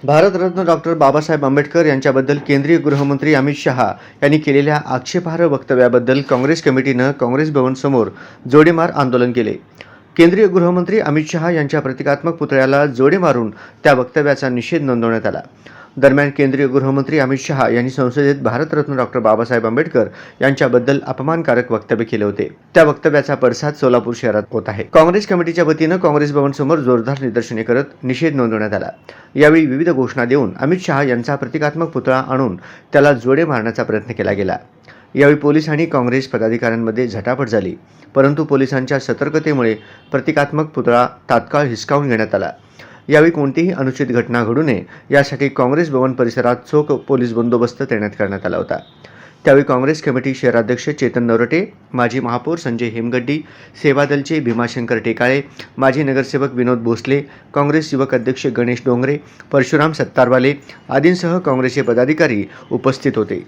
Bharat Ratna doctor Babasaheb Ambedkar यांच्याबद्दल केंद्रीय गृहमंत्री अमित शहा यांनी केलेल्या आक्षेपार्ह वक्तव्याबद्दल काँग्रेस कमिटीनं काँग्रेस भवनसमोर जोडेमार आंदोलन केले। केंद्रीय गृहमंत्री अमित शहा यांच्या प्रतिकात्मक पुतळ्याला जोडे मारून त्या वक्तव्याचा निषेध नोंदवण्यात आला। दरम्यान केंद्रीय गृहमंत्री अमित शहा यांनी संसदेत भारतरत्न डॉक्टर बाबासाहेब आंबेडकर यांच्याबद्दल अपमानकारक वक्तव्य केले होते। त्या वक्तव्याचा पडसाद सोलापूर शहरात होत आहे। काँग्रेस कमिटीच्या वतीनं काँग्रेस भवनसमोर जोरदार निदर्शने करत निषेध नोंदवण्यात आला। यावेळी विविध घोषणा देऊन अमित शहा यांचा प्रतिकात्मक पुतळा आणून त्याला जोडे मारण्याचा प्रयत्न केला गेला। यावेळी पोलीस आणि काँग्रेस पदाधिकाऱ्यांमध्ये झटापट झाली, परंतु पोलिसांच्या सतर्कतेमुळे प्रतिकात्मक पुतळा तात्काळ हिसकावून घेण्यात आला। यावेळी कोणतीही अनुचित घटना घडू नये यासाठी काँग्रेस भवन परिसरात चोख पोलीस बंदोबस्त तैनात करण्यात आला होता। त्यावेळी काँग्रेस कमिटी शहराध्यक्ष चेतन नवरटे, माजी महापौर संजय हेमगड्डी, सेवादलचे भीमाशंकर टेकाळे, माजी नगरसेवक विनोद भोसले, काँग्रेस युवक अध्यक्ष गणेश डोंगरे, परशुराम सत्तारवाले आदींसह काँग्रेसचे पदाधिकारी उपस्थित होते।